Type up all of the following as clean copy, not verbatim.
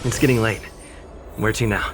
It's getting late. Where to now?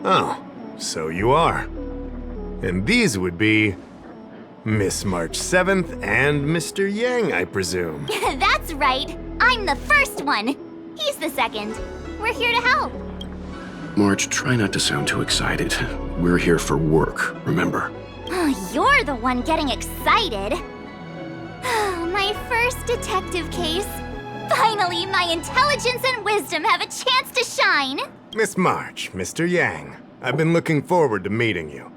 Oh, so you are. And these would be Miss March 7th and Mr. Yang, I presume. That's right. I'm the first one. He's the second. We're here to help. March, try not to sound too excited. We're here for work, remember? Oh, you're the one getting excited. My first detective case. Finally, my intelligence and wisdom have a chance to shine. Miss March, Mr. Yang, I've been looking forward to meeting you.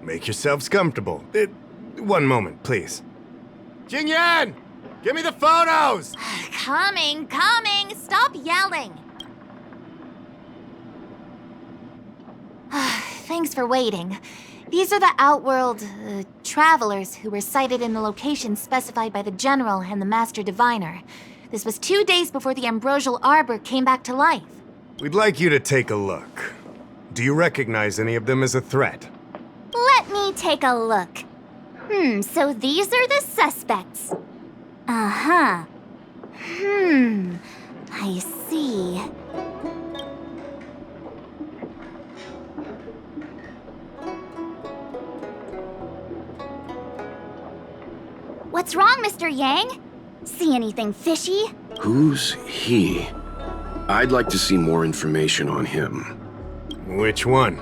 Make yourselves comfortable. One moment, please. Jingyan! Give me the photos! Coming. Stop yelling. Thanks for waiting. These are the Outworld travelers who were sighted in the location specified by the General and the Master Diviner. This was 2 days before the Ambrosial Arbor came back to life. We'd like you to take a look. Do you recognize any of them as a threat? Let me take a look. So these are the suspects. Uh-huh. I see. What's wrong, Mr. Yang? See anything fishy? Who's he? I'd like to see more information on him. Which one?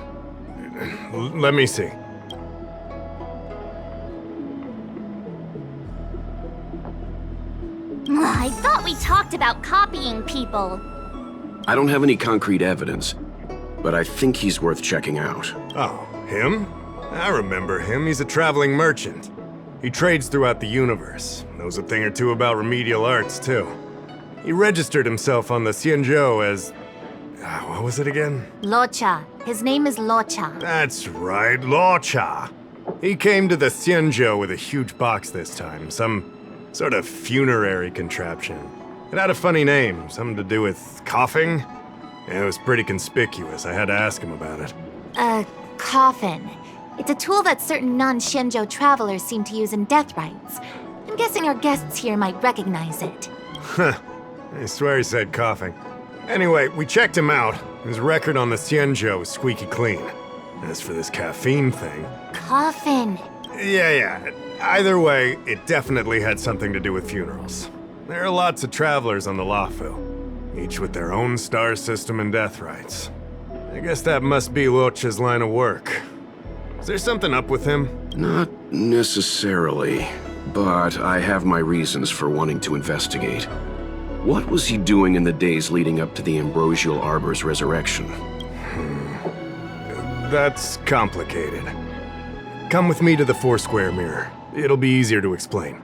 Let me see. I thought we talked about copying people. I don't have any concrete evidence, but I think he's worth checking out. Oh, him? I remember him. He's a traveling merchant. He trades throughout the universe. Knows a thing or two about remedial arts, too. He registered himself on the Xianzhou as... what was it again? Locha. His name is Locha. That's right, Locha. He came to the Xianzhou with a huge box this time. Some sort of funerary contraption. It had a funny name, something to do with coughing. It was pretty conspicuous. I had to ask him about it. A coffin. It's a tool that certain non-Shenzhou travelers seem to use in death rites. I'm guessing our guests here might recognize it. Huh. I swear he said coughing. Anyway, we checked him out. His record on the Xianzhou is squeaky clean. As for this caffeine thing... Coffin. Yeah. Either way, it definitely had something to do with funerals. There are lots of travelers on the Luofu, each with their own star system and death rites. I guess that must be Locha's line of work. Is there something up with him? Not necessarily, but I have my reasons for wanting to investigate. What was he doing in the days leading up to the Ambrosial Arbor's resurrection? That's complicated. Come with me to the Four-Square Mirror. It'll be easier to explain.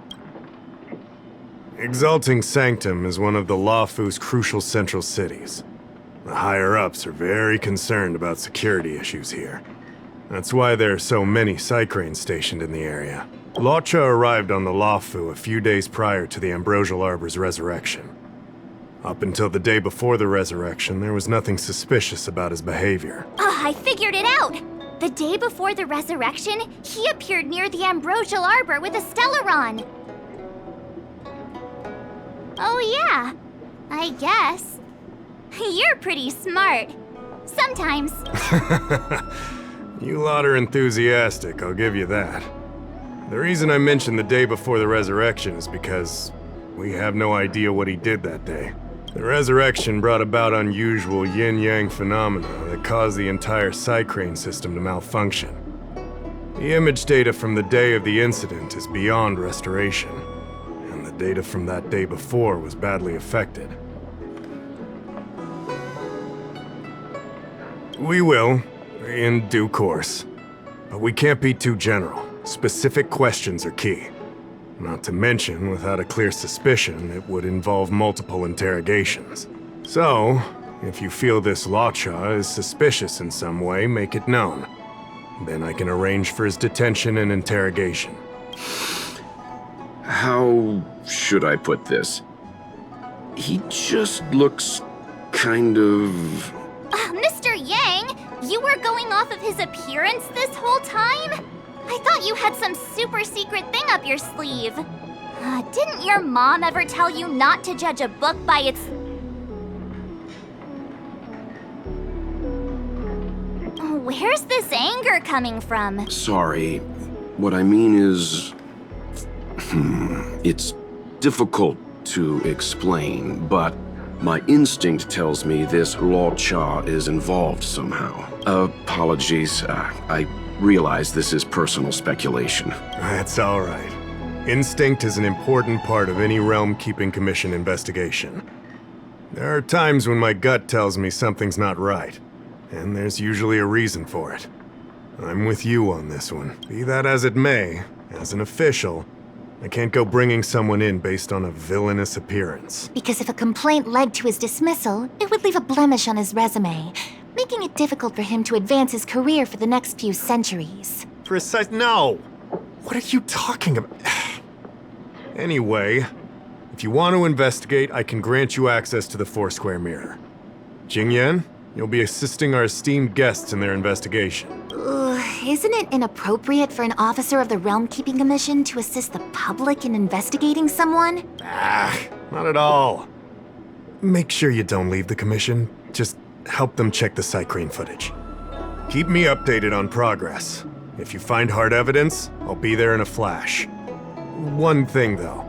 Exalting Sanctum is one of the Luofu's crucial central cities. The higher-ups are very concerned about security issues here. That's why there are so many Psycranes stationed in the area. Locha arrived on the Luofu a few days prior to the Ambrosial Arbor's resurrection. Up until the day before the resurrection, there was nothing suspicious about his behavior. I figured it out! The day before the resurrection, he appeared near the Ambrosial Arbor with a Stellaron. Oh yeah, I guess. You're pretty smart. Sometimes. You lot are enthusiastic, I'll give you that. The reason I mentioned the day before the resurrection is because we have no idea what he did that day. The resurrection brought about unusual yin-yang phenomena that caused the entire Psycrane system to malfunction. The image data from the day of the incident is beyond restoration, and the data from that day before was badly affected. We will, in due course. But we can't be too general. Specific questions are key. Not to mention, without a clear suspicion, it would involve multiple interrogations. So, if you feel this Lawcha is suspicious in some way, make it known. Then I can arrange for his detention and interrogation. How should I put this? He just looks kind of... Mr. Yang, you were going off of his appearance this whole time? I thought you had some super secret thing up your sleeve. Didn't your mom ever tell you not to judge a book by its... Where's this anger coming from? Sorry. What I mean is... It's difficult to explain, but my instinct tells me this Lawcha is involved somehow. Apologies, I realize this is personal speculation. That's all right. Instinct is an important part of any Realm-Keeping Commission investigation. There are times when my gut tells me something's not right, and there's usually a reason for it. I'm with you on this one. Be that as it may, as an official, I can't go bringing someone in based on a villainous appearance. Because if a complaint led to his dismissal, it would leave a blemish on his resume, making it difficult for him to advance his career for the next few centuries. No! What are you talking about? Anyway, if you want to investigate, I can grant you access to the Foursquare Mirror. Jingyan, you'll be assisting our esteemed guests in their investigation. Isn't it inappropriate for an officer of the Realm-Keeping Commission to assist the public in investigating someone? Not at all. Make sure you don't leave the commission. Just help them check the Cycrane footage. Keep me updated on progress. If you find hard evidence, I'll be there in a flash. One thing, though.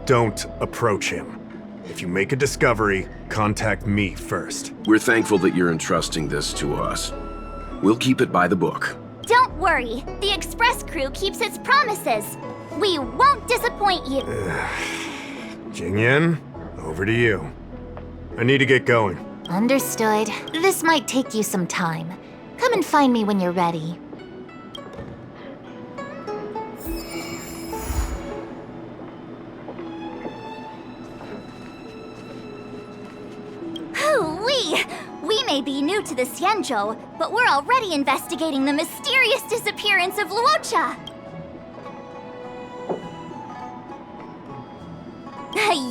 Don't approach him. If you make a discovery, contact me first. We're thankful that you're entrusting this to us. We'll keep it by the book. Don't worry, the Express crew keeps its promises. We won't disappoint you. Jingyan, over to you. I need to get going. Understood. This might take you some time. Come and find me when you're ready. We may be new to the Xianzhou, but we're already investigating the mysterious disappearance of Luocha.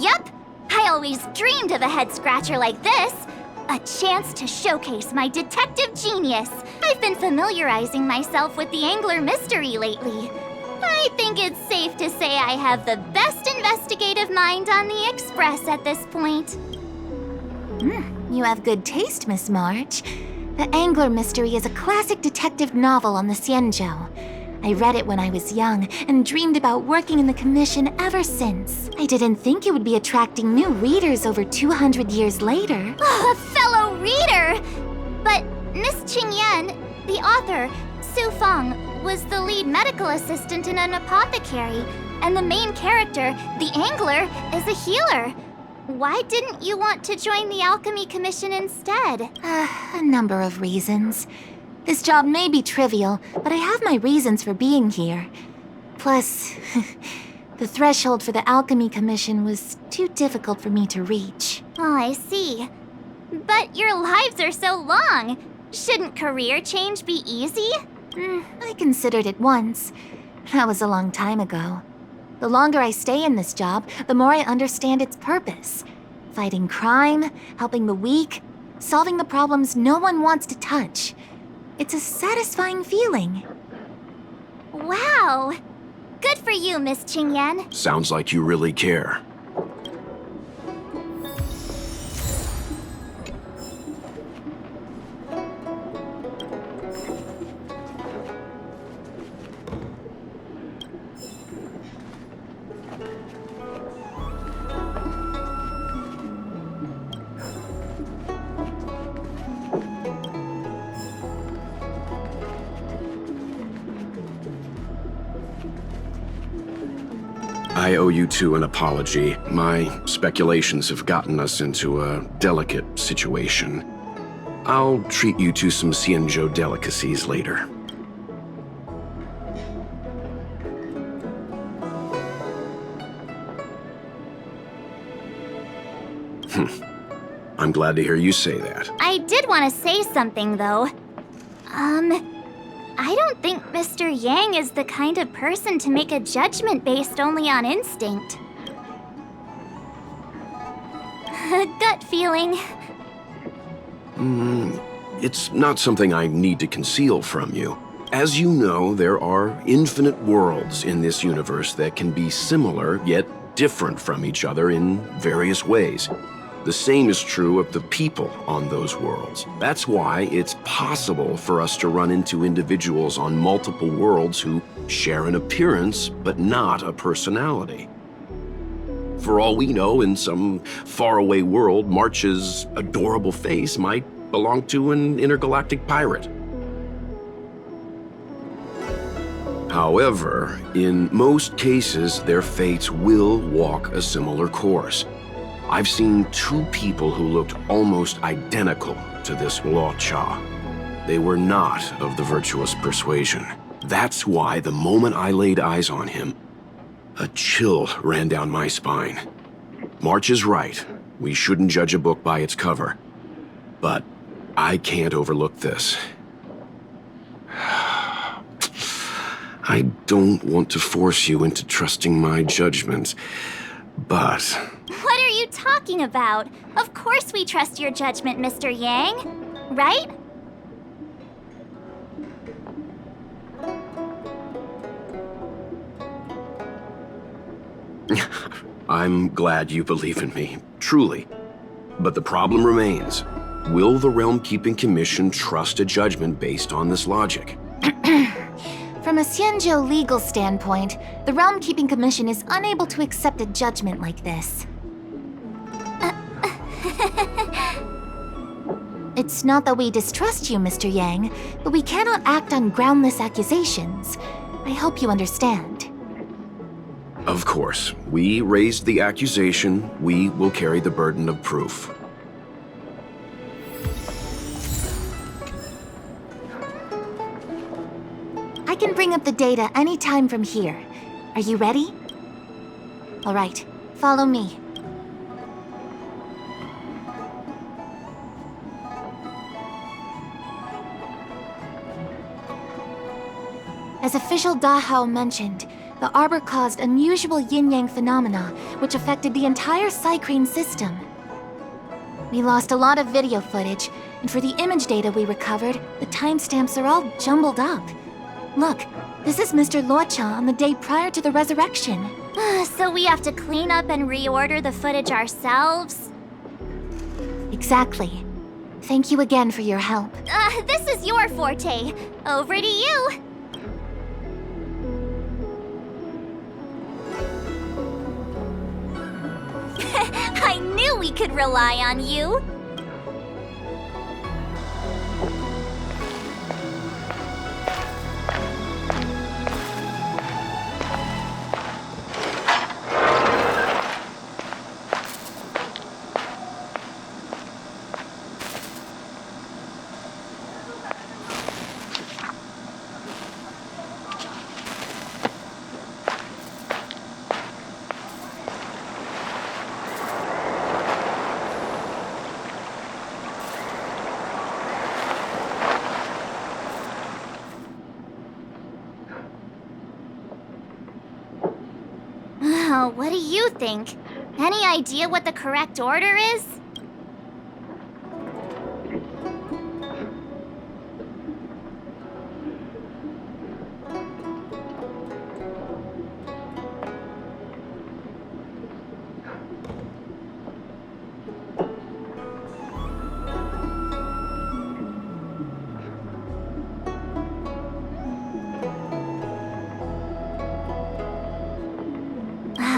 Yup! I always dreamed of a head-scratcher like this. A chance to showcase my detective genius. I've been familiarizing myself with the Angler mystery lately. I think it's safe to say I have the best investigative mind on the Express at this point. You have good taste, Miss March. The Angler Mystery is a classic detective novel on the Xianzhou. I read it when I was young and dreamed about working in the commission ever since. I didn't think it would be attracting new readers over 200 years later. Oh, a fellow reader! But Miss Qingyan, the author, Su Feng, was the lead medical assistant in an apothecary, and the main character, the Angler, is a healer. Why didn't you want to join the Alchemy Commission instead? A number of reasons. This job may be trivial, but I have my reasons for being here. Plus, the threshold for the Alchemy Commission was too difficult for me to reach. Oh, I see. But your lives are so long. Shouldn't career change be easy? I considered it once. That was a long time ago. The longer I stay in this job, the more I understand its purpose. Fighting crime, helping the weak, solving the problems no one wants to touch. It's a satisfying feeling. Wow! Good for you, Miss Qingyan. Sounds like you really care. I owe you two an apology. My speculations have gotten us into a delicate situation. I'll treat you to some Xianzhou delicacies later. I'm glad to hear you say that. I did want to say something, though. I don't think Mr. Yang is the kind of person to make a judgment based only on instinct. Gut feeling. It's not something I need to conceal from you. As you know, there are infinite worlds in this universe that can be similar, yet different from each other in various ways. The same is true of the people on those worlds. That's why it's possible for us to run into individuals on multiple worlds who share an appearance, but not a personality. For all we know, in some faraway world, March's adorable face might belong to an intergalactic pirate. However, in most cases, their fates will walk a similar course. I've seen two people who looked almost identical to this Luo Cha. They were not of the virtuous persuasion. That's why the moment I laid eyes on him, a chill ran down my spine. March is right. We shouldn't judge a book by its cover. But I can't overlook this. I don't want to force you into trusting my judgment, but... What are you talking about? Of course we trust your judgment, Mr. Yang. Right? I'm glad you believe in me, truly. But the problem remains. Will the Realm Keeping Commission trust a judgment based on this logic? From a Xianzhou legal standpoint, the Realm Keeping Commission is unable to accept a judgment like this. It's not that we distrust you, Mr. Yang, but we cannot act on groundless accusations. I hope you understand. Of course. We raised the accusation. We will carry the burden of proof. I can bring up the data anytime from here. Are you ready? All right, follow me. As official Dahao mentioned, the Arbor caused unusual yin-yang phenomena, which affected the entire Cycrane system. We lost a lot of video footage, and for the image data we recovered, the timestamps are all jumbled up. Look, this is Mr. Luocha on the day prior to the resurrection. So we have to clean up and reorder the footage ourselves? Exactly. Thank you again for your help. This is your forte. Over to you. I knew we could rely on you. What do you think? Any idea what the correct order is?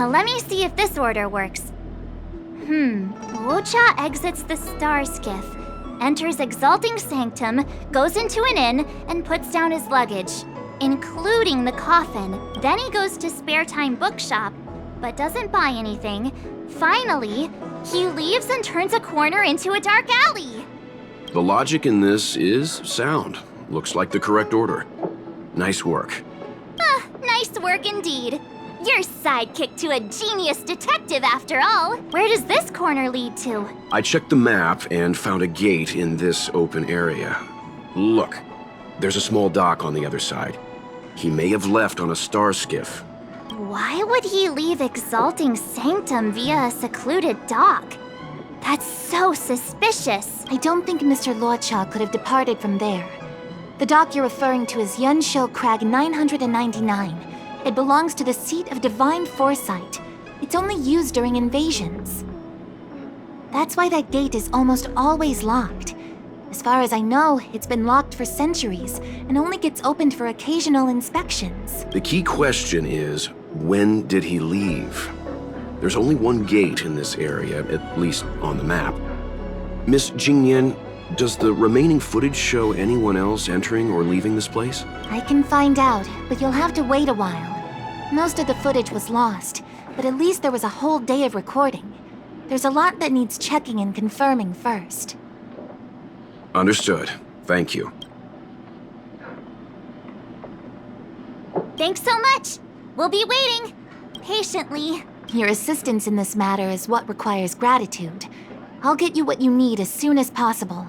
Let me see if this order works. Luocha exits the Star Skiff, enters Exalting Sanctum, goes into an inn, and puts down his luggage, including the coffin. Then he goes to Spare Time Bookshop, but doesn't buy anything. Finally, he leaves and turns a corner into a dark alley. The logic in this is sound. Looks like the correct order. Nice work. Nice work indeed. You're sidekick to a genius detective after all. Where does this corner lead to? I checked the map and found a gate in this open area. Look, there's a small dock on the other side. He may have left on a star skiff. Why would he leave Exalting Sanctum via a secluded dock? That's so suspicious. I don't think Mr. Luocha could have departed from there. The dock you're referring to is Yunsho Crag 999. It belongs to the seat of divine foresight. It's only used during invasions. That's why that gate is almost always locked. As far as I know, it's been locked for centuries and only gets opened for occasional inspections. The key question is, when did he leave? There's only one gate in this area, at least on the map. Miss Jingyan, does the remaining footage show anyone else entering or leaving this place? I can find out, but you'll have to wait a while. Most of the footage was lost, but at least there was a whole day of recording. There's a lot that needs checking and confirming first. Understood. Thank you. Thanks so much. We'll be waiting. Patiently. Your assistance in this matter is what requires gratitude. I'll get you what you need as soon as possible.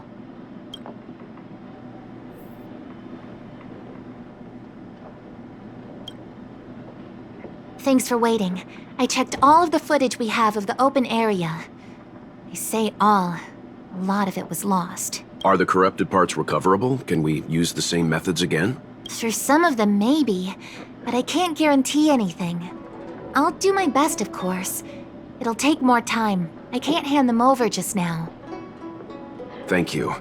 Thanks for waiting. I checked all of the footage we have of the open area. I say all. A lot of it was lost. Are the corrupted parts recoverable? Can we use the same methods again? For some of them, maybe. But I can't guarantee anything. I'll do my best, of course. It'll take more time. I can't hand them over just now. Thank you.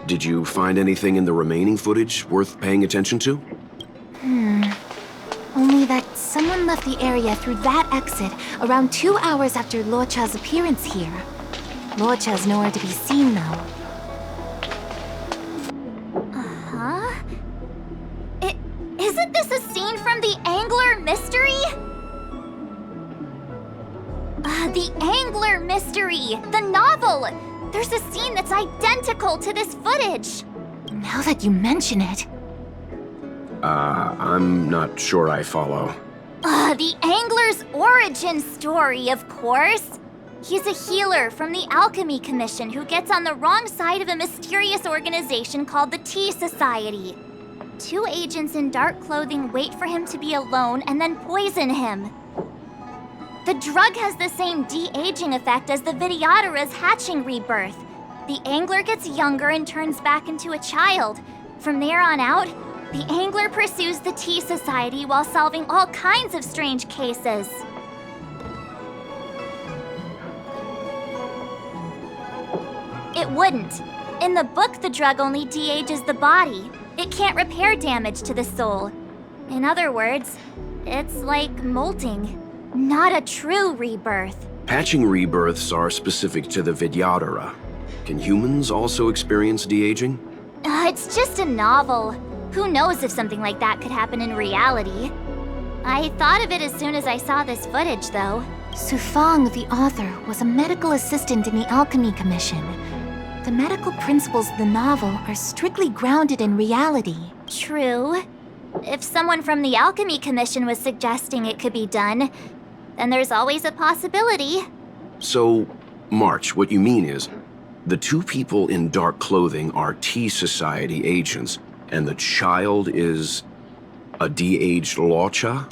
Did you find anything in the remaining footage worth paying attention to? Only that someone left the area through that exit around 2 hours after Luocha's appearance here. Luocha's nowhere to be seen, though. Huh? Isn't this a scene from the Angler Mystery? The Angler Mystery! The novel! There's a scene that's identical to this footage! Now that you mention it... I'm not sure I follow. The Angler's origin story, of course! He's a healer from the Alchemy Commission who gets on the wrong side of a mysterious organization called the Tea Society. 2 agents in dark clothing wait for him to be alone and then poison him. The drug has the same de-aging effect as the Vidyadhara's hatching rebirth. The Angler gets younger and turns back into a child. From there on out, the Angler pursues the Tea Society while solving all kinds of strange cases. It wouldn't. In the book, the drug only de-ages the body. It can't repair damage to the soul. In other words, it's like molting. Not a true rebirth. Patching rebirths are specific to the Vidyadhara. Can humans also experience de-aging? It's just a novel. Who knows if something like that could happen in reality? I thought of it as soon as I saw this footage, though. Sufang, the author, was a medical assistant in the Alchemy Commission. The medical principles of the novel are strictly grounded in reality. True. If someone from the Alchemy Commission was suggesting it could be done, then there's always a possibility. So, March, what you mean is, the 2 people in dark clothing are Tea Society agents, and the child is a de-aged Luocha?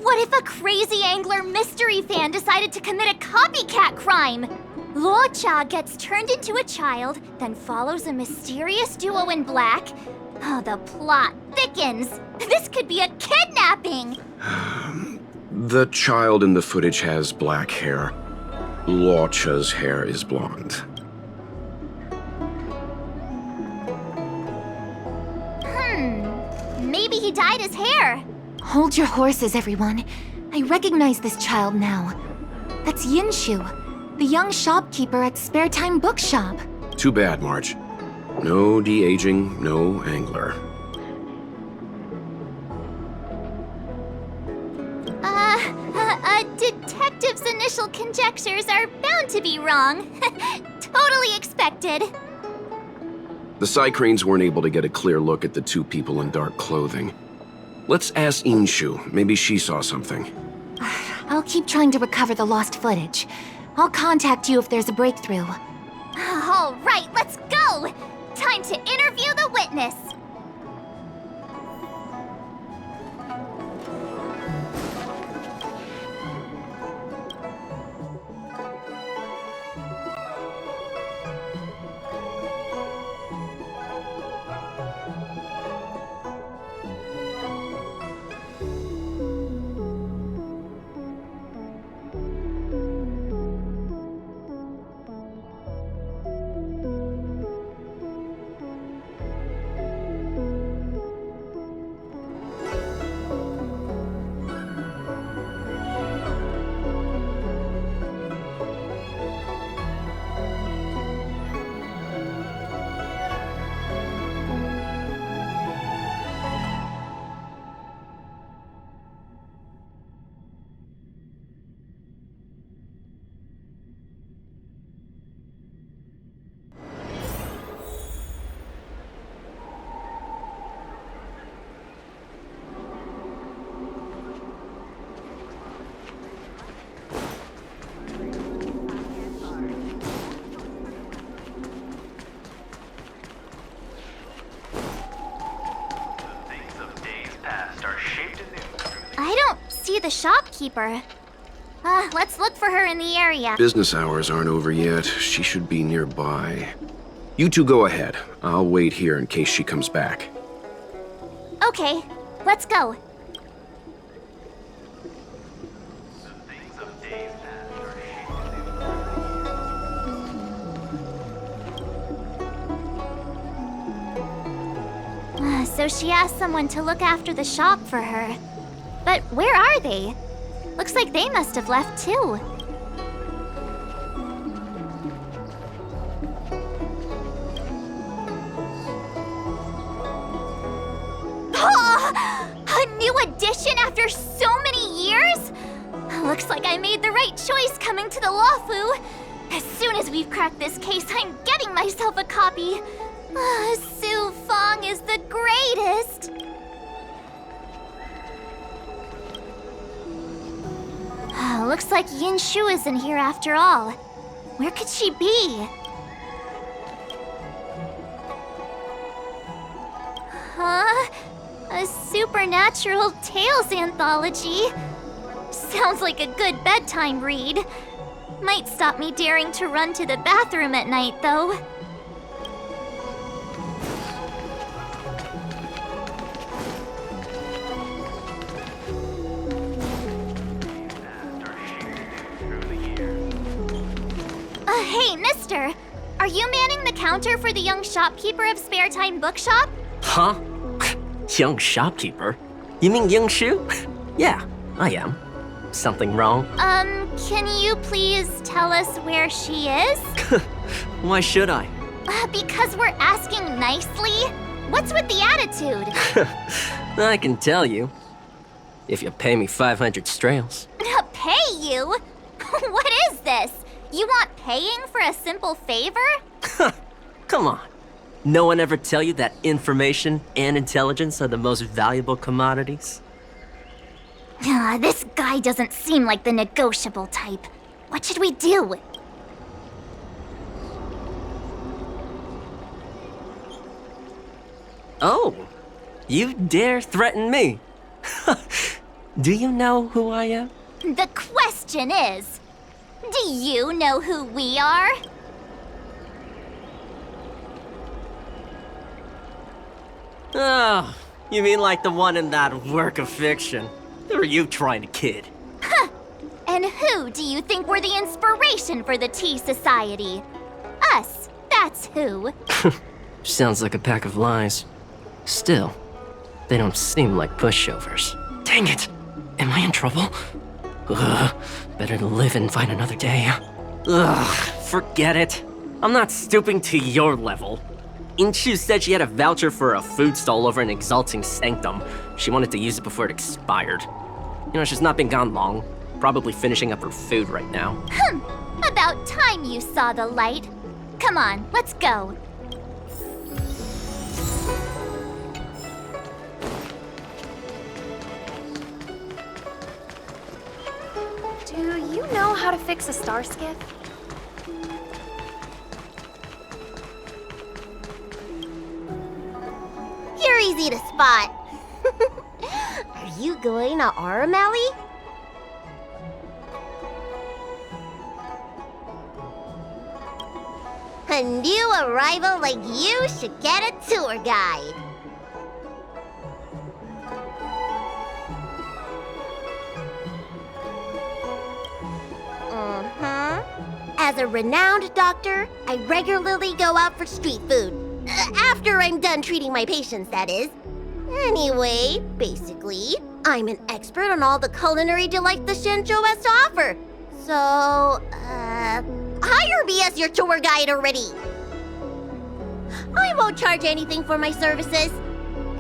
What if a crazy Angler mystery fan decided to commit a copycat crime? Luocha gets turned into a child, then follows a mysterious duo in black. Oh, the plot thickens. This could be a kidnapping! The child in the footage has black hair. Luocha's hair is blonde. Maybe he dyed his hair. Hold your horses, everyone. I recognize this child now. That's Yinshu, the young shopkeeper at Spare Time Bookshop. Too bad, March. No de-aging, no Angler. A detective's initial conjectures are bound to be wrong. Totally expected. The Psycranes weren't able to get a clear look at the 2 people in dark clothing. Let's ask Inshu. Maybe she saw something. I'll keep trying to recover the lost footage. I'll contact you if there's a breakthrough. All right, let's go! Time to interview the witness. I don't see the shopkeeper. Let's look for her in the area. Business hours aren't over yet. She should be nearby. You two go ahead. I'll wait here in case she comes back. Okay, let's go. So she asked someone to look after the shop for her. But where are they? Looks like they must have left too. A new addition after so many years? Looks like I made the right choice coming to the Lawfu. As soon as we've cracked this case, I'm getting myself a copy. Su Fong is the greatest! Looks like Yin Shu isn't here after all. Where could she be? Huh? A supernatural tales anthology? Sounds like a good bedtime read. Might stop me daring to run to the bathroom at night, though. Hey, mister! Are you manning the counter for the young shopkeeper of Spare Time Bookshop? Huh? Young shopkeeper? You mean Young Shu? Yeah, I am. Something wrong? Can you please tell us where she is? Why should I? Because we're asking nicely. What's with the attitude? I can tell you. If you pay me 500 strails. Pay you? What is this? You want paying for a simple favor? Come on. No one ever tell you that information and intelligence are the most valuable commodities? This guy doesn't seem like the negotiable type. What should we do? Oh, you dare threaten me? Do you know who I am? The question is, do you know who we are? Oh, you mean like the one in that work of fiction? Who are you trying to kid? And who do you think were the inspiration for the Tea Society? Us, that's who. Sounds like a pack of lies. Still, they don't seem like pushovers. Dang it! Am I in trouble? Ugh, better to live and find another day. Ugh, forget it. I'm not stooping to your level. Inshu said she had a voucher for a food stall over in Exalting Sanctum. She wanted to use it before it expired. You know, she's not been gone long. Probably finishing up her food right now. About time you saw the light. Come on, let's go. you know how to fix a star skiff? You're easy to spot. Are you going to Aurum Alley? A new arrival like you should get a tour guide. As a renowned doctor, I regularly go out for street food. After I'm done treating my patients, that is. Anyway, basically, I'm an expert on all the culinary delight the Shinjo has to offer. So, hire me as your tour guide already. I won't charge anything for my services.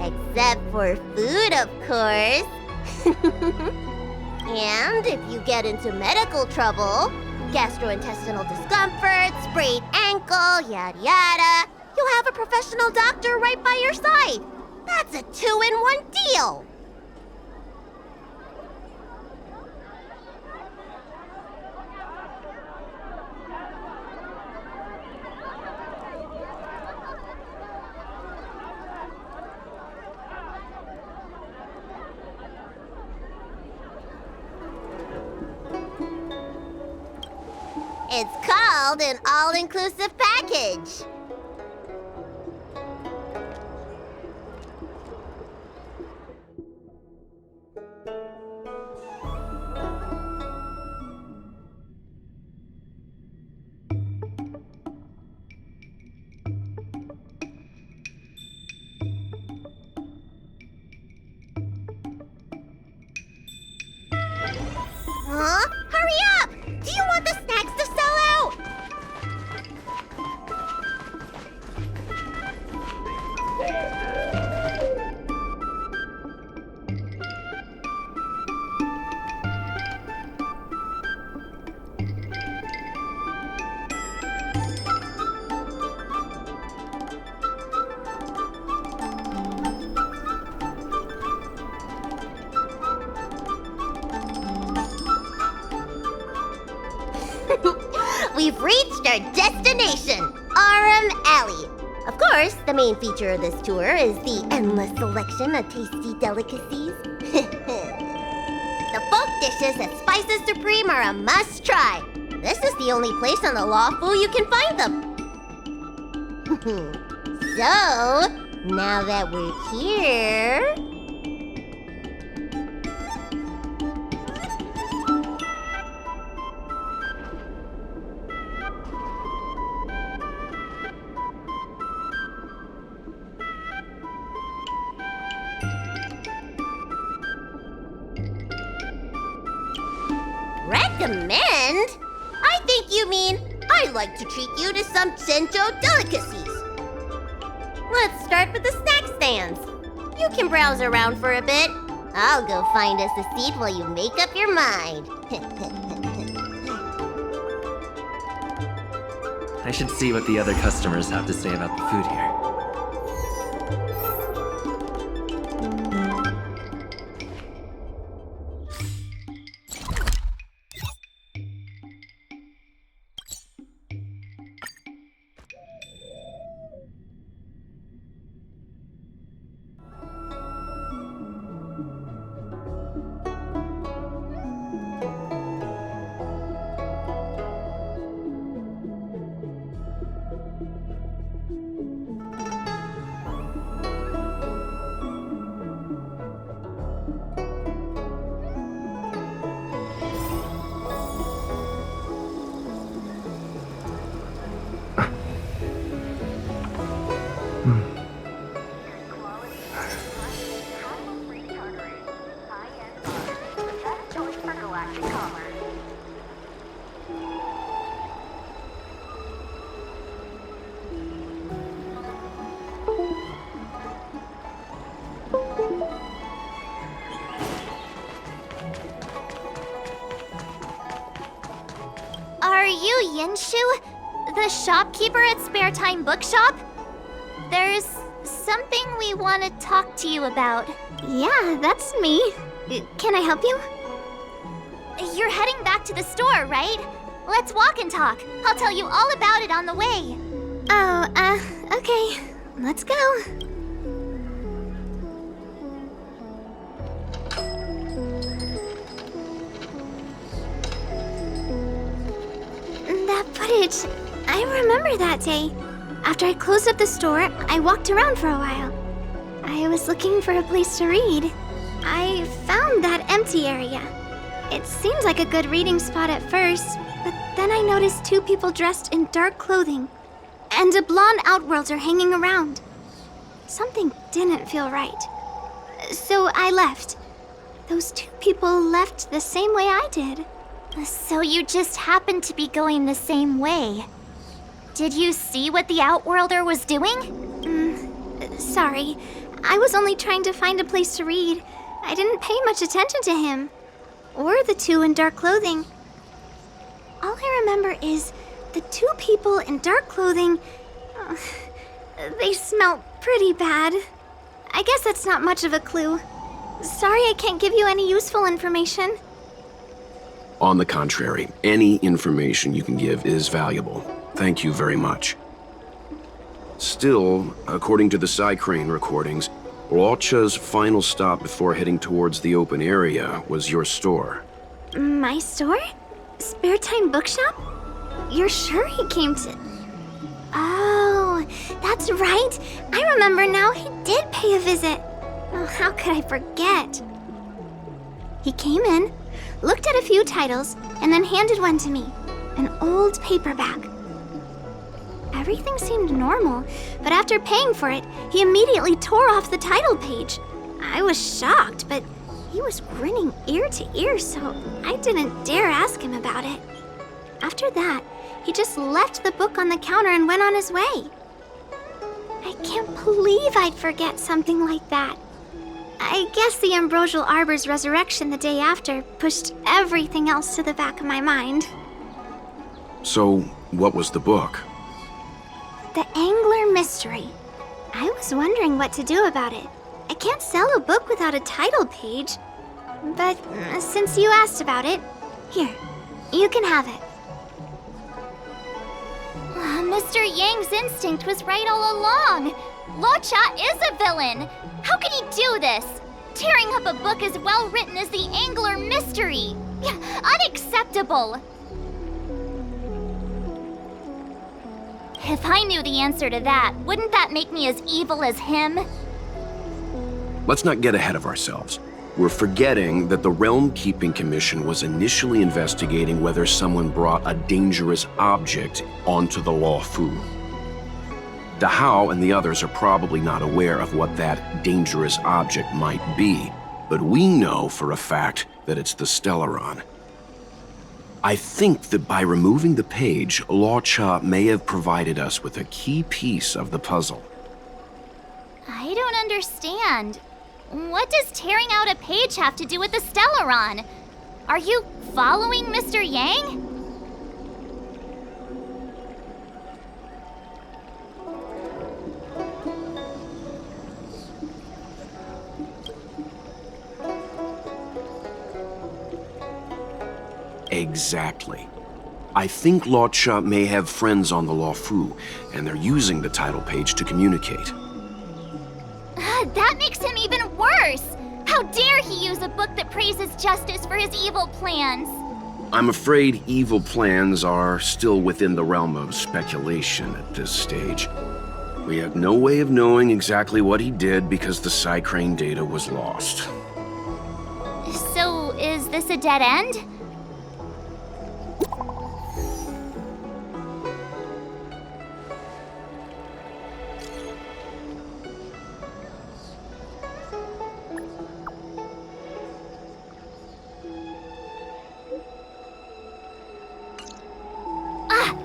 Except for food, of course. And if you get into medical trouble, gastrointestinal discomfort, sprained ankle, yada yada, you'll have a professional doctor right by your side. That's a 2-in-1 deal. It's called an all-inclusive package. Huh? Hurry up! Do you want the snacks to sell out? We've reached our destination, Aurum Alley. Of course, the main feature of this tour is the endless selection of tasty delicacies. The folk dishes at Spices Supreme are a must-try. This is the only place on the Lawful you can find them. So, now that we're here... Recommend? I think you mean I'd like to treat you to some Shinjo delicacies. Let's start with the snack stands. You can browse around for a bit. I'll go find us a seat while you make up your mind. I should see what the other customers have to say about the food here. Are you Yinshu, the shopkeeper at Spare Time Bookshop? There's something we want to talk to you about. Yeah, that's me. Can I help you? You're heading back to the store, right? Let's walk and talk. I'll tell you all about it on the way. Oh, okay. Let's go. That footage, I remember that day. After I closed up the store, I walked around for a while. I was looking for a place to read. I found that empty area. It seemed like a good reading spot at first, but then I noticed two people dressed in dark clothing and a blonde outworlder hanging around. Something didn't feel right. So I left. Those two people left the same way I did. So you just happened to be going the same way. Did you see what the Outworlder was doing? Sorry. I was only trying to find a place to read. I didn't pay much attention to him. Or the two in dark clothing. All I remember is the two people in dark clothing... they smelled pretty bad. I guess that's not much of a clue. Sorry I can't give you any useful information. On the contrary, any information you can give is valuable. Thank you very much. Still, according to the Psycrane recordings, Locha's final stop before heading towards the open area was your store. My store? Spare Time Bookshop? You're sure he came to... Oh, that's right. I remember now, he did pay a visit. Oh, how could I forget? He came in, looked at a few titles, and then handed one to me. An old paperback. Everything seemed normal, but after paying for it, he immediately tore off the title page. I was shocked, but he was grinning ear to ear, so I didn't dare ask him about it. After that, he just left the book on the counter and went on his way. I can't believe I'd forget something like that. I guess the Ambrosial Arbor's resurrection the day after pushed everything else to the back of my mind. So, what was the book? The Angler Mystery. I was wondering what to do about it. I can't sell a book without a title page. But since you asked about it, here, you can have it. Mr. Yang's instinct was right all along. Locha is a villain. How could he do this? Tearing up a book as well written as the Angler Mystery. Unacceptable. If I knew the answer to that, wouldn't that make me as evil as him? Let's not get ahead of ourselves. We're forgetting that the Realm Keeping Commission was initially investigating whether someone brought a dangerous object onto the Law Fu. Dahao and the others are probably not aware of what that dangerous object might be, but we know for a fact that it's the Stellaron. I think that by removing the page, Locha may have provided us with a key piece of the puzzle. I don't understand. What does tearing out a page have to do with the Stellaron? Are you following Mr. Yang? Exactly. I think Locha may have friends on the Law Fu, and they're using the title page to communicate. That makes him even worse! How dare he use a book that praises justice for his evil plans? I'm afraid evil plans are still within the realm of speculation at this stage. We have no way of knowing exactly what he did because the Psycrane data was lost. So, is this a dead end?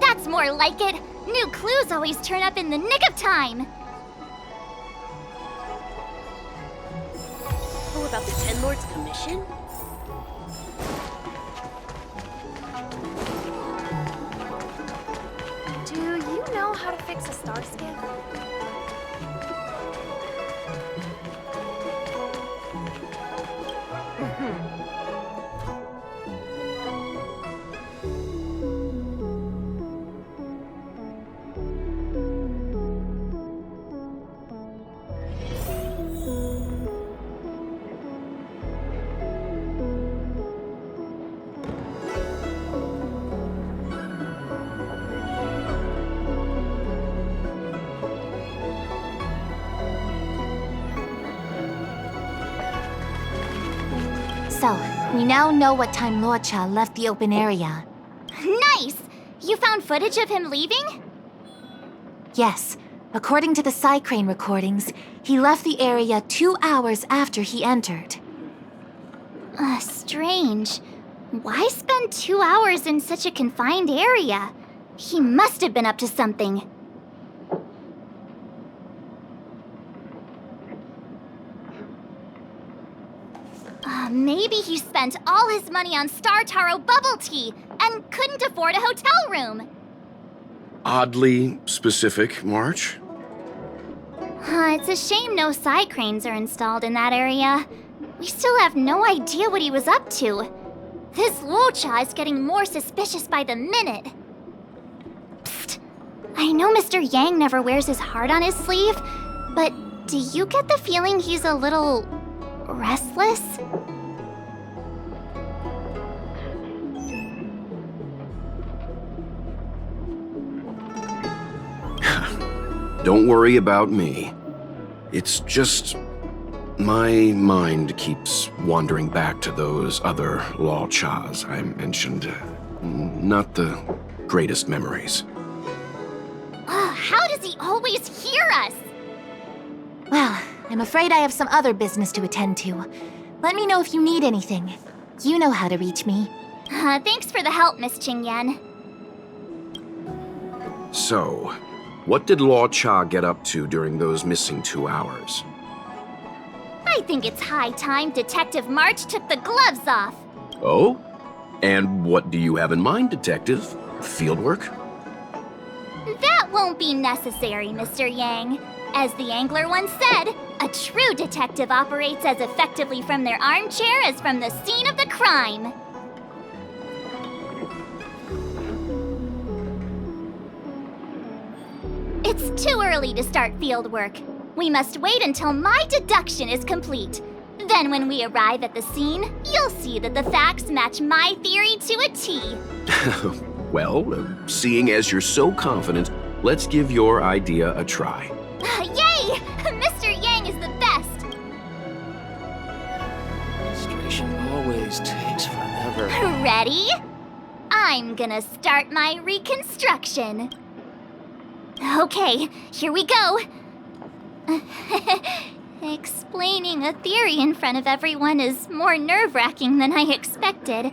That's more like it. New clues always turn up in the nick of time. Oh, about the Ten Lords Commission? Do you know how to fix a star skip? So, we now know what time Luocha left the open area. Nice! You found footage of him leaving? Yes, according to the Psycrane recordings, he left the area 2 hours after he entered. Strange. Why spend 2 hours in such a confined area? He must have been up to something. Maybe he spent all his money on Star Taro bubble tea and couldn't afford a hotel room. Oddly specific, March. It's a shame no Psycranes are installed in that area. We still have no idea what he was up to. This Luocha is getting more suspicious by the minute. Psst. I know Mr. Yang never wears his heart on his sleeve, but do you get the feeling he's a little restless? Don't worry about me. It's just my mind keeps wandering back to those other Luochas I mentioned. Not the greatest memories. How does he always hear us? Well, I'm afraid I have some other business to attend to. Let me know if you need anything. You know how to reach me. Thanks for the help, Miss Qingyan. So, what did Luocha get up to during those missing 2 hours? I think it's high time Detective March took the gloves off. Oh? And what do you have in mind, Detective? Fieldwork? That won't be necessary, Mr. Yang. As the angler once said, a true detective operates as effectively from their armchair as from the scene of the crime. It's too early to start field work. We must wait until my deduction is complete. Then when we arrive at the scene, you'll see that the facts match my theory to a T. Well, seeing as you're so confident, let's give your idea a try. Yay! Mr. Yang is the best! Administration always takes forever. Ready? I'm gonna start my reconstruction. Okay, here we go. Explaining a theory in front of everyone is more nerve-wracking than I expected.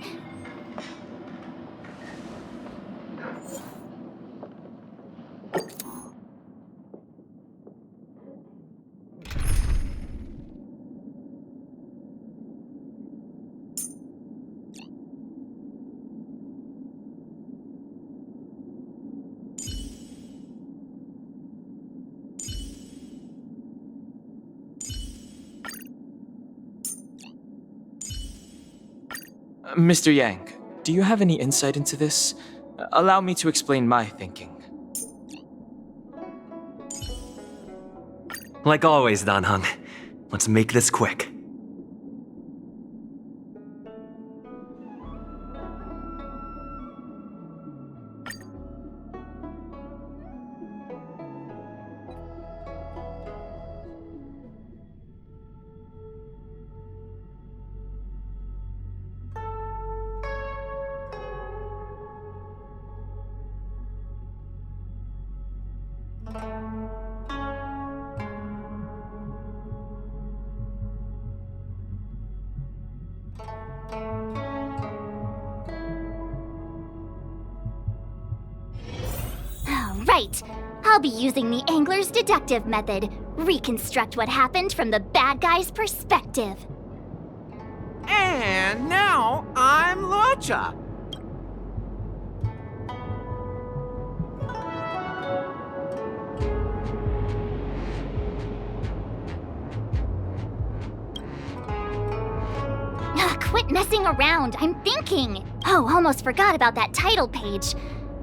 Mr. Yang, do you have any insight into this? Allow me to explain my thinking. Like always, Dan Heng. Let's make this quick. Right! I'll be using the angler's deductive method. Reconstruct what happened from the bad guy's perspective. And now I'm Luocha. Quit messing around, I'm thinking. Oh, almost forgot about that title page.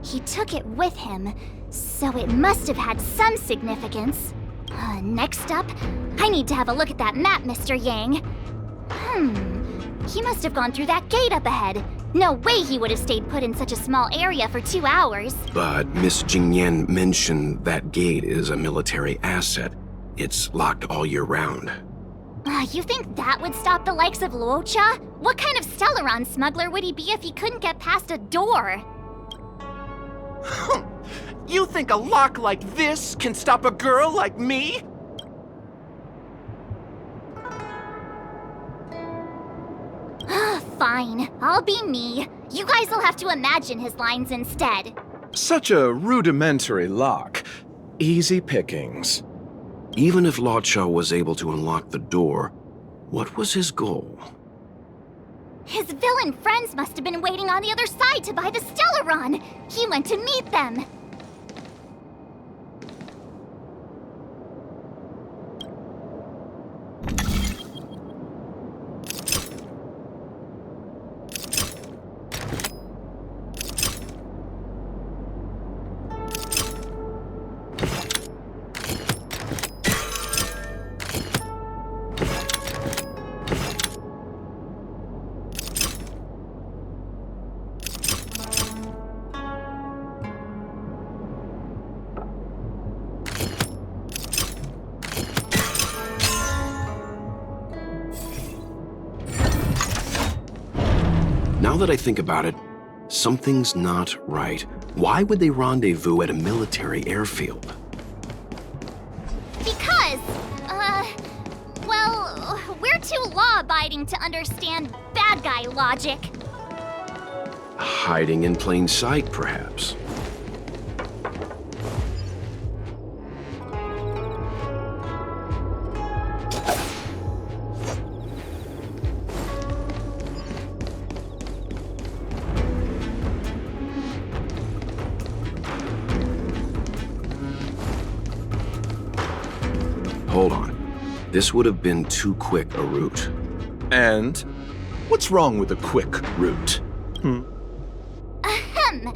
He took it with him, so it must have had some significance. Next up, I need to have a look at that map, Mr. Yang. He must have gone through that gate up ahead. No way he would have stayed put in such a small area for 2 hours. But Miss Qingyan mentioned that gate is a military asset. It's locked all year round. You think that would stop the likes of Luocha? What kind of Stellaron smuggler would he be if he couldn't get past a door? You think a lock like this can stop a girl like me? Fine, I'll be me. You guys will have to imagine his lines instead. Such a rudimentary lock. Easy pickings. Even if Luocha was able to unlock the door, what was his goal? His villain friends must have been waiting on the other side to buy the Stellaron. He went to meet them. Now that I think about it, something's not right. Why would they rendezvous at a military airfield? Because, well, we're too law-abiding to understand bad guy logic. Hiding in plain sight, perhaps. Hold on. This would have been too quick a route. And what's wrong with a quick route? Ahem.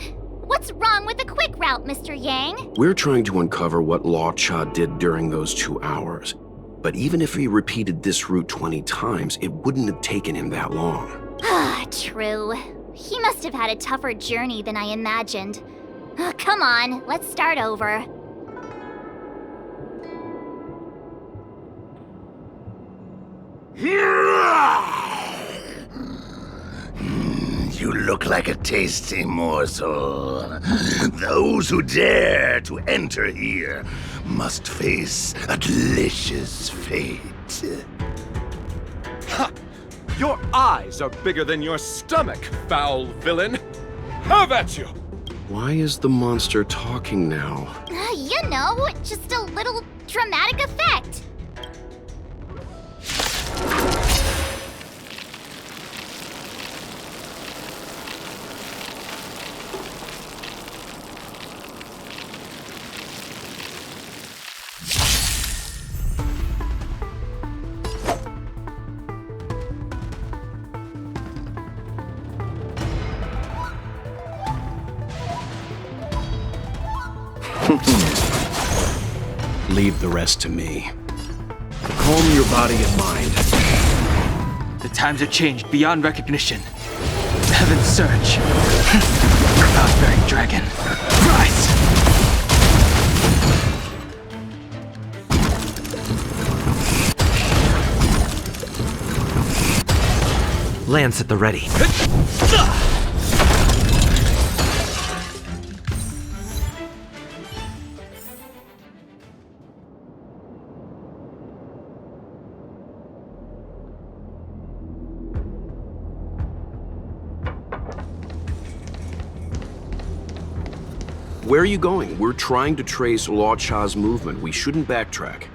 What's wrong with the quick route, Mr. Yang? We're trying to uncover what Luocha did during those 2 hours. But even if he repeated this route 20 times, it wouldn't have taken him that long. Ah, true. He must have had a tougher journey than I imagined. Come on, let's start over. You look like a tasty morsel. Those who dare to enter here must face a delicious fate. Ha! Your eyes are bigger than your stomach, foul villain! Have at you! Why is the monster talking now? You know, just a little dramatic effect. Leave the rest to me. Calm your body and mind. The times have changed beyond recognition. Heaven's surge. Cloud-bearing dragon. Rise! Lance at the ready. Where are you going? We're trying to trace Luocha's movement. We shouldn't backtrack.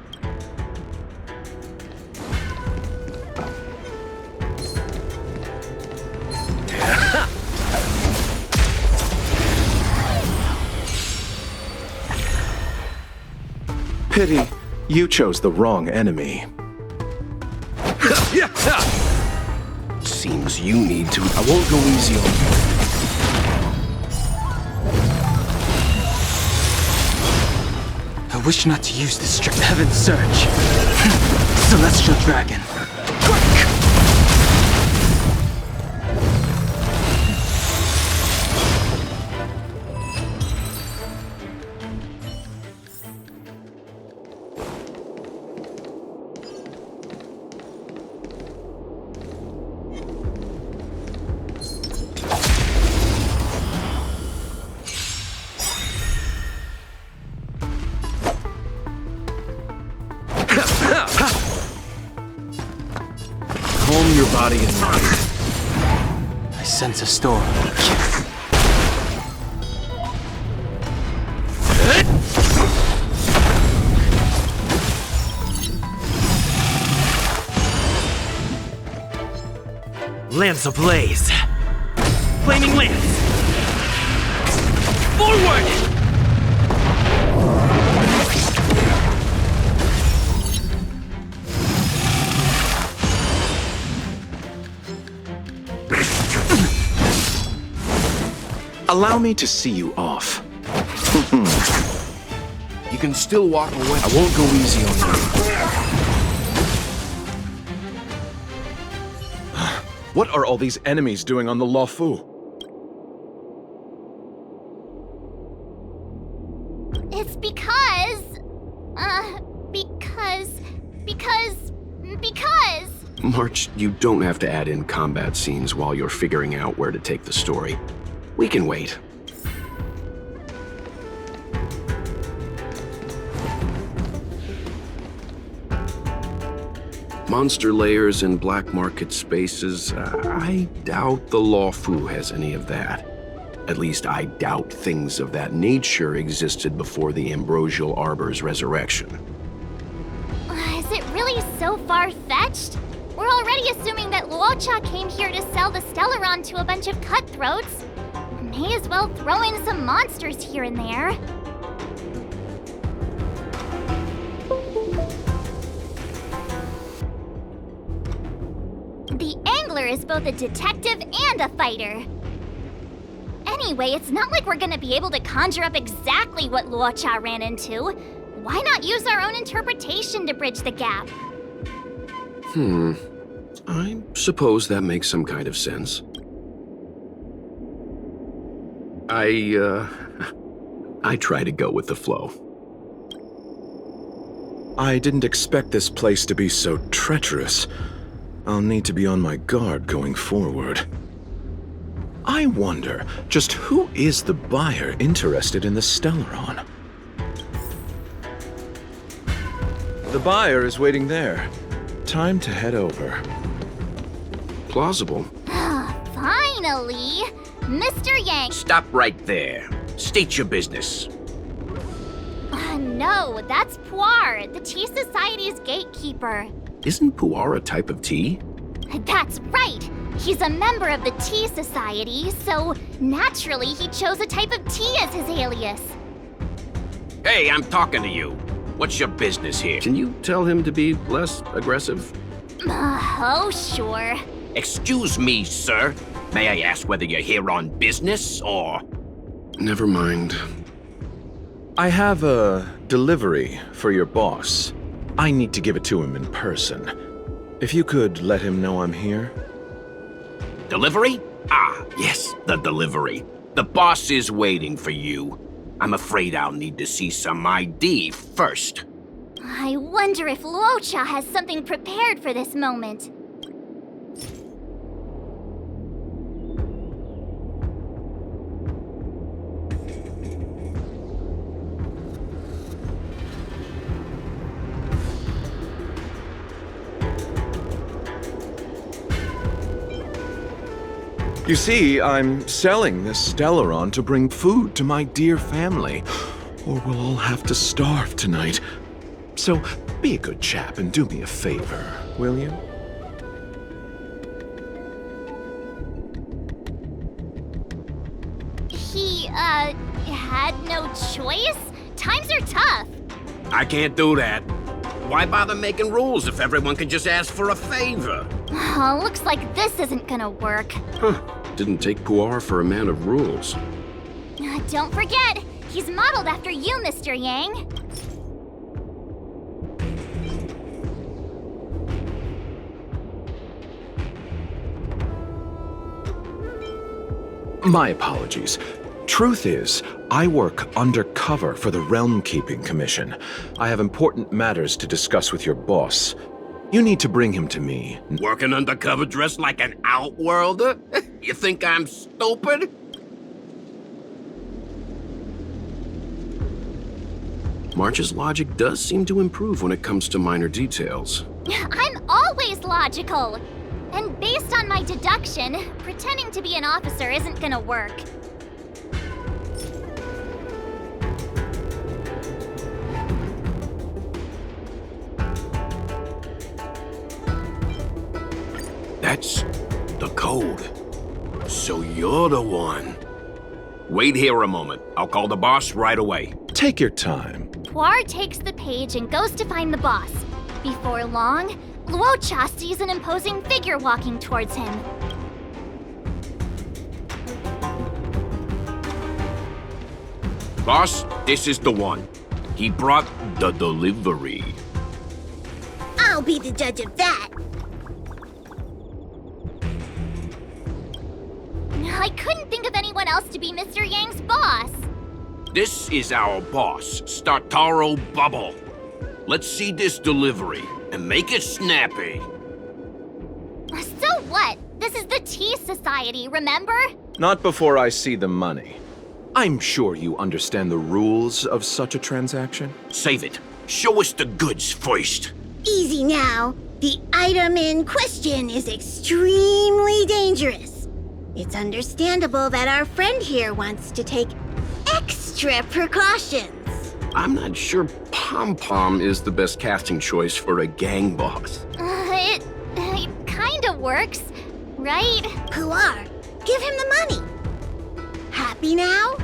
Pity, you chose the wrong enemy. Seems you need to. I won't go easy on you. I wish not to use this strict Heaven's surge. Celestial dragon. Quick! Calm your body and mind. I sense a storm. Lance ablaze! Flaming lance! Forward! Allow me to see you off. You can still walk away. I won't go easy on you. What are all these enemies doing on the Luofu? It's because... March, you don't have to add in combat scenes while you're figuring out where to take the story. We can wait. Monster layers and black market spaces, I doubt the Luofu has any of that. At least I doubt things of that nature existed before the Ambrosial Arbor's resurrection. Is it really so far-fetched? We're already assuming that Luocha came here to sell the Stellaron to a bunch of cutthroats. May as well throw in some monsters here and there. The Angler is both a detective and a fighter. Anyway, it's not like we're gonna be able to conjure up exactly what Luocha ran into. Why not use our own interpretation to bridge the gap? I suppose that makes some kind of sense. I try to go with the flow. I didn't expect this place to be so treacherous. I'll need to be on my guard going forward. I wonder, just who is the buyer interested in the Stellaron? The buyer is waiting there. Time to head over. Plausible. Finally! Mr. Yang! Stop right there. State your business. No, that's Puar, the Tea Society's gatekeeper. Isn't puar a type of tea? That's right! He's a member of the Tea Society, so naturally he chose a type of tea as his alias. Hey, I'm talking to you. What's your business here? Can you tell him to be less aggressive? Oh, sure. Excuse me, sir. May I ask whether you're here on business, or... Never mind. I have a delivery for your boss. I need to give it to him in person. If you could let him know I'm here. Delivery? Ah, yes, the delivery. The boss is waiting for you. I'm afraid I'll need to see some ID first. I wonder if Luocha has something prepared for this moment. You see, I'm selling this Stellaron to bring food to my dear family, or we'll all have to starve tonight. So, be a good chap and do me a favor, will you? He, had no choice? Times are tough. I can't do that. Why bother making rules if everyone can just ask for a favor? Oh, looks like this isn't gonna work. Huh. Didn't take puar for a man of rules. Don't forget, he's modeled after you, Mr. Yang. My apologies. Truth is, I work undercover for the Realm Keeping Commission. I have important matters to discuss with your boss. You need to bring him to me. Working undercover dressed like an outworlder? You think I'm stupid? March's logic does seem to improve when it comes to minor details. I'm always logical. And based on my deduction, pretending to be an officer isn't gonna work. That's the code. So you're the one. Wait here a moment. I'll call the boss right away. Take your time. Puar takes the page and goes to find the boss. Before long, Luocha sees an imposing figure walking towards him. Boss, this is the one. He brought the delivery. I'll be the judge of that. I couldn't think of anyone else to be Mr. Yang's boss. This is our boss, Startaro Bubble. Let's see this delivery and make it snappy. So what? This is the Tea Society, remember? Not before I see the money. I'm sure you understand the rules of such a transaction. Save it. Show us the goods first. Easy now. The item in question is extremely dangerous. It's understandable that our friend here wants to take extra precautions. I'm not sure Pom Pom is the best casting choice for a gang boss. It kinda works, right? Puar, give him the money. Happy now?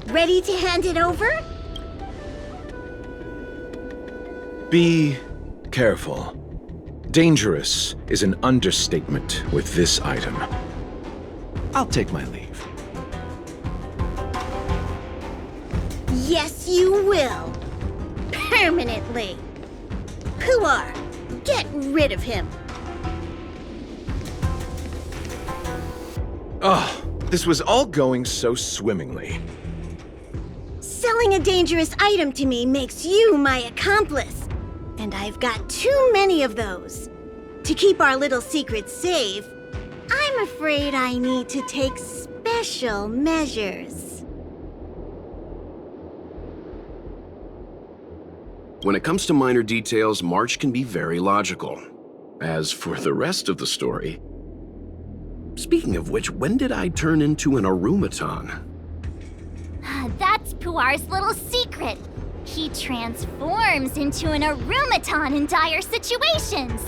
Ready to hand it over? Be careful. Dangerous is an understatement with this item. I'll take my leave. Yes, you will. Permanently. Puar, get rid of him. Oh, this was all going so swimmingly. Selling a dangerous item to me makes you my accomplice. And I've got too many of those. To keep our little secret safe, I'm afraid I need to take special measures. When it comes to minor details, March can be very logical. As for the rest of the story... Speaking of which, when did I turn into an Arumaton? That's Puar's little secret. He transforms into an Arumaton in dire situations.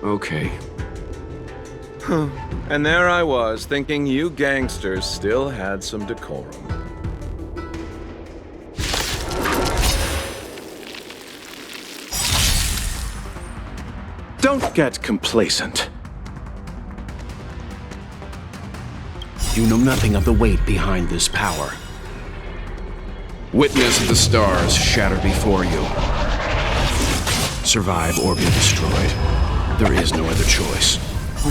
Okay. Huh. And there I was, thinking you gangsters still had some decorum. Don't get complacent. You know nothing of the weight behind this power. Witness the stars shatter before you. Survive or be destroyed. There is no other choice.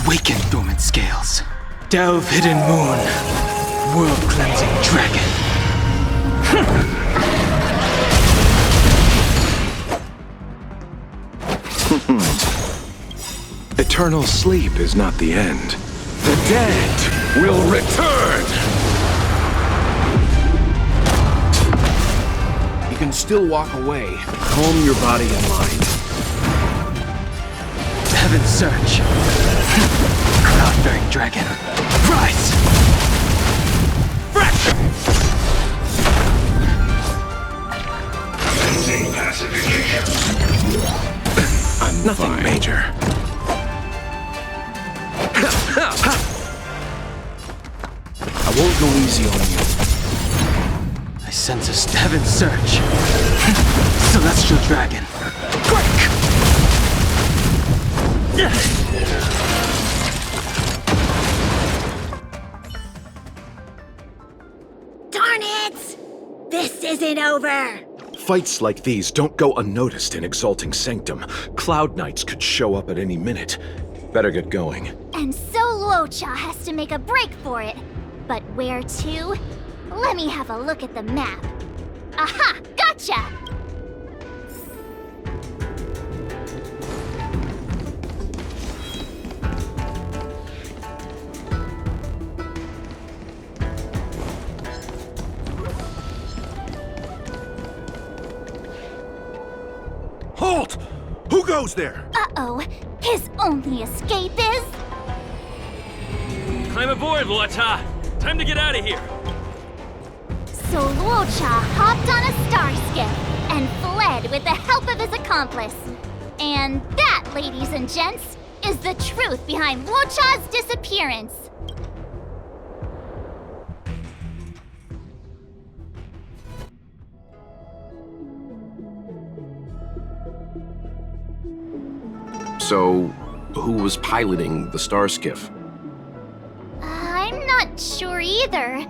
Awaken dormant scales. Delve hidden moon. World-cleansing dragon. Eternal sleep is not the end. The dead will return! You can still walk away. Calm your body and mind. Heaven's Surge. Cloud-bearing dragon. Rise! Fracture! I'm nothing fine. major. I won't go easy on you. I sense a Heaven's Surge. Celestial dragon. Break! Darn it! This isn't over! Fights like these don't go unnoticed in Exalting Sanctum. Cloud Knights could show up at any minute. Better get going. And so Luocha has to make a break for it. But where to? Let me have a look at the map. Aha! Gotcha! Halt! Who goes there? Uh-oh. His only escape is... Climb aboard, Luocha. Time to get out of here. So Luocha hopped on a star skiff and fled with the help of his accomplice. And that, ladies and gents, is the truth behind Luocha's disappearance. So, who was piloting the star skiff? I'm not sure either.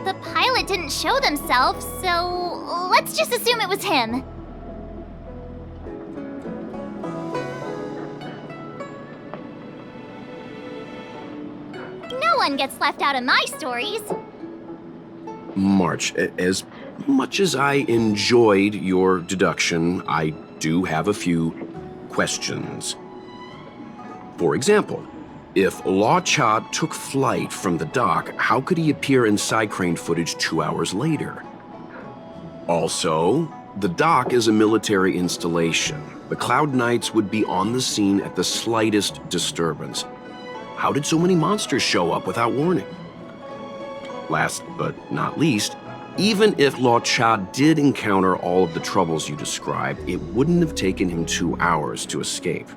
The pilot didn't show themselves, so let's just assume it was him. No one gets left out of my stories. March, as much as I enjoyed your deduction, I do have a few questions. For example, if Luocha took flight from the dock, how could he appear in side crane footage 2 hours later? Also, the dock is a military installation. The Cloud Knights would be on the scene at the slightest disturbance. How did so many monsters show up without warning? Last but not least, even if Luocha did encounter all of the troubles you described, it wouldn't have taken him 2 hours to escape.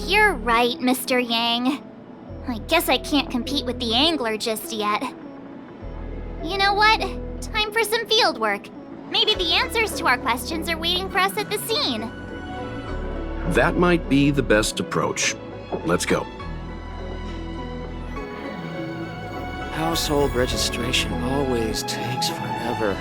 You're right, Mr. Yang. I guess I can't compete with the angler just yet. You know what? Time for some field work. Maybe the answers to our questions are waiting for us at the scene. That might be the best approach. Let's go. Household registration always takes forever.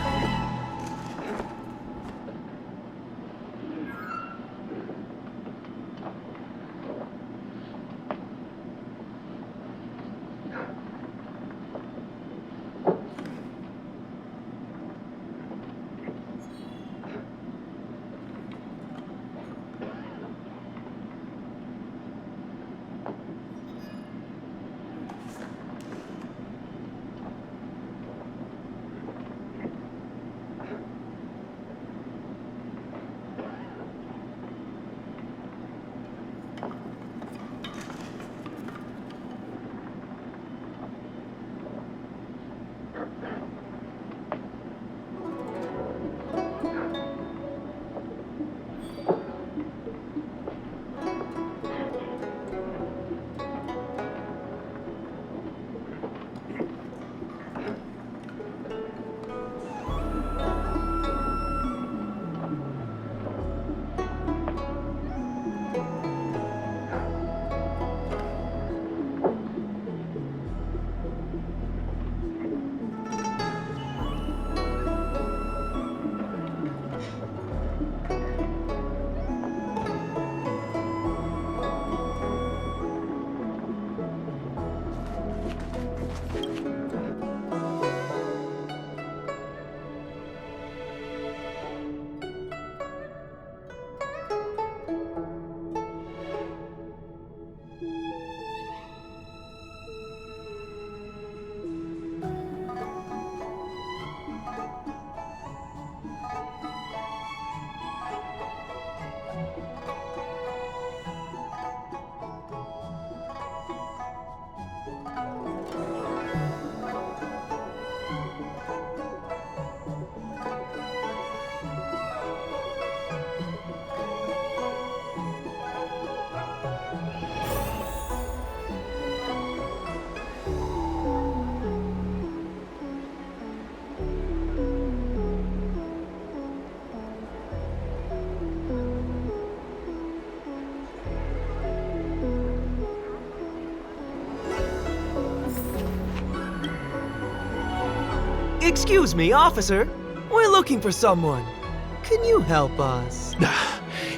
Excuse me, officer. We're looking for someone. Can you help us?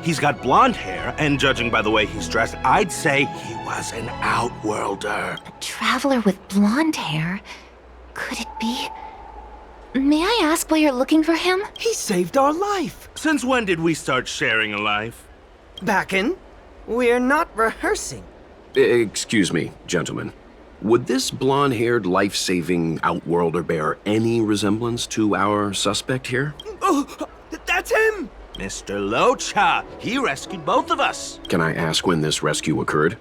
He's got blonde hair, and judging by the way he's dressed, I'd say he was an outworlder. A traveler with blonde hair? Could it be? May I ask why you're looking for him? He saved our life. Since when did we start sharing a life? Backen, we're not rehearsing. Excuse me, gentlemen. Would this blonde-haired, life-saving outworlder bear any resemblance to our suspect here? Oh, that's him! Mr. Locha, he rescued both of us. Can I ask when this rescue occurred?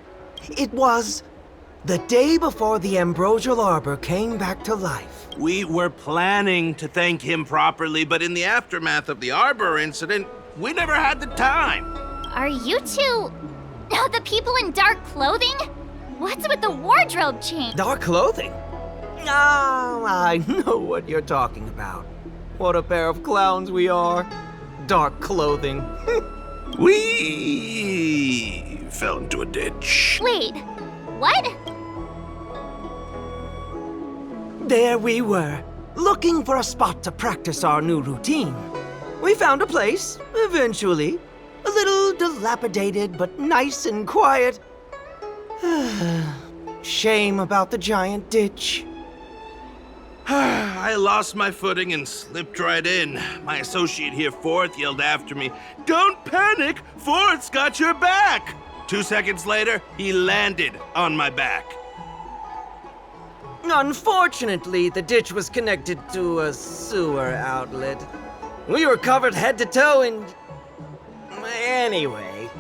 It was the day before the Ambrosial Arbor came back to life. We were planning to thank him properly, but in the aftermath of the Arbor incident, we never had the time. Are you two the people in dark clothing? What's with the wardrobe change? Dark clothing? Ah, I know what you're talking about. What a pair of clowns we are. Dark clothing. We fell into a ditch. Wait, what? There we were, looking for a spot to practice our new routine. We found a place, eventually. A little dilapidated, but nice and quiet. Shame about the giant ditch. I lost my footing and slipped right in. My associate here, Fourth, yelled after me, "Don't panic! Fourth's got your back!" 2 seconds later, he landed on my back. Unfortunately, the ditch was connected to a sewer outlet. We were covered head to toe in... Anyway,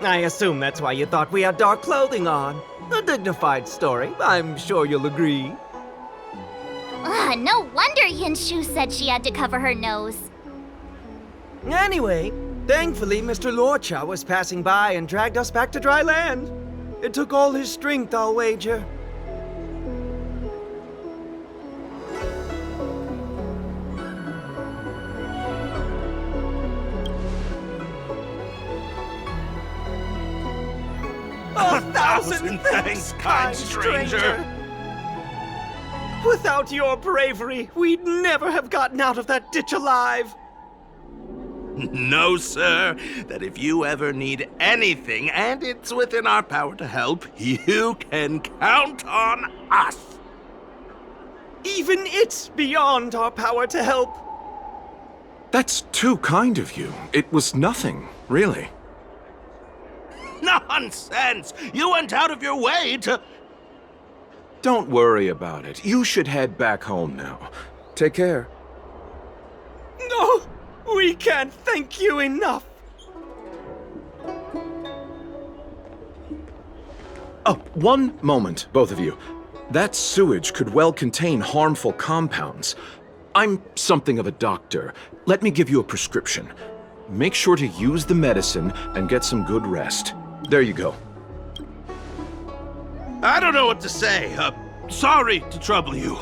I assume that's why you thought we had dark clothing on. A dignified story, I'm sure you'll agree. No wonder Yinshu said she had to cover her nose. Anyway, thankfully Mr. Lorcha was passing by and dragged us back to dry land. It took all his strength, I'll wager. A thousand thanks, kind stranger! Without your bravery, we'd never have gotten out of that ditch alive. No, sir. That if you ever need anything, and it's within our power to help, you can count on us. Even it's beyond our power to help. That's too kind of you. It was nothing, really. Nonsense! You went out of your way to... Don't worry about it. You should head back home now. Take care. No! We can't thank you enough! Oh, one moment, both of you. That sewage could well contain harmful compounds. I'm something of a doctor. Let me give you a prescription. Make sure to use the medicine and get some good rest. There you go. I don't know what to say. Sorry to trouble you.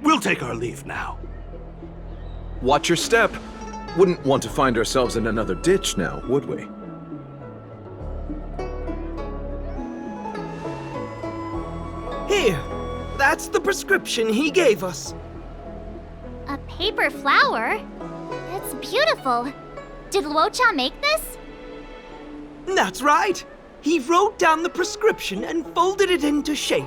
We'll take our leave now. Watch your step. Wouldn't want to find ourselves in another ditch now, would we? Here, that's the prescription he gave us. A paper flower? It's beautiful. Did Luocha make this? That's right. He wrote down the prescription and folded it into shape.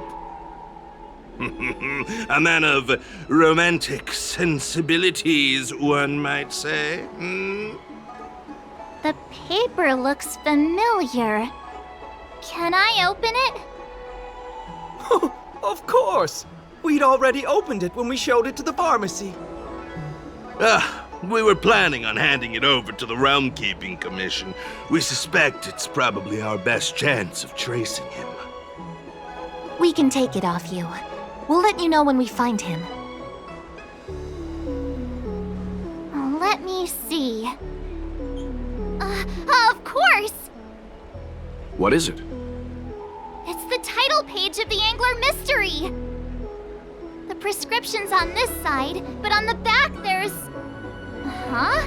A man of romantic sensibilities, one might say. The paper looks familiar. Can I open it? Of course. We'd already opened it when we showed it to the pharmacy. We were planning on handing it over to the Realm Keeping Commission. We suspect it's probably our best chance of tracing him. We can take it off you. We'll let you know when we find him. Let me see. Of course! What is it? It's the title page of the Angler Mystery! The prescription's on this side, but on the back there's... Huh?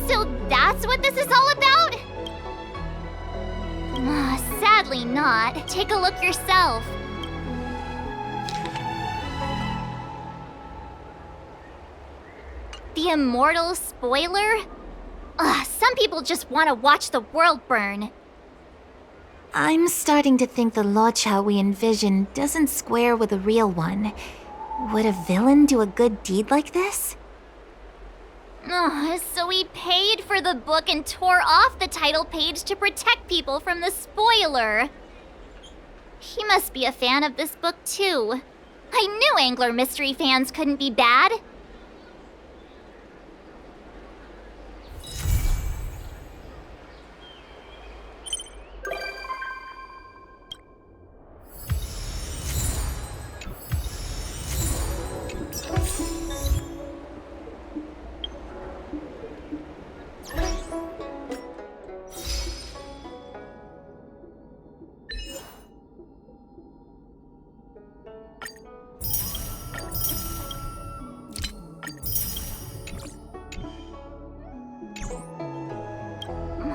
So that's what this is all about? Sadly not. Take a look yourself. The immortal spoiler? Some people just want to watch the world burn. I'm starting to think the Luocha we envision doesn't square with a real one. Would a villain do a good deed like this? So he paid for the book and tore off the title page to protect people from the spoiler. He must be a fan of this book too. I knew Angler Mystery fans couldn't be bad.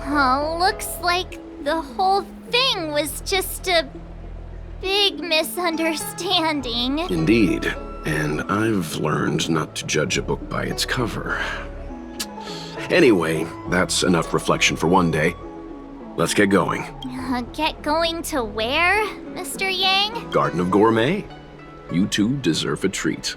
Oh, looks like the whole thing was just a big misunderstanding. Indeed. And I've learned not to judge a book by its cover. Anyway, that's enough reflection for one day. Let's get going. Get going to where, Mr. Yang? Garden of Gourmet. You two deserve a treat.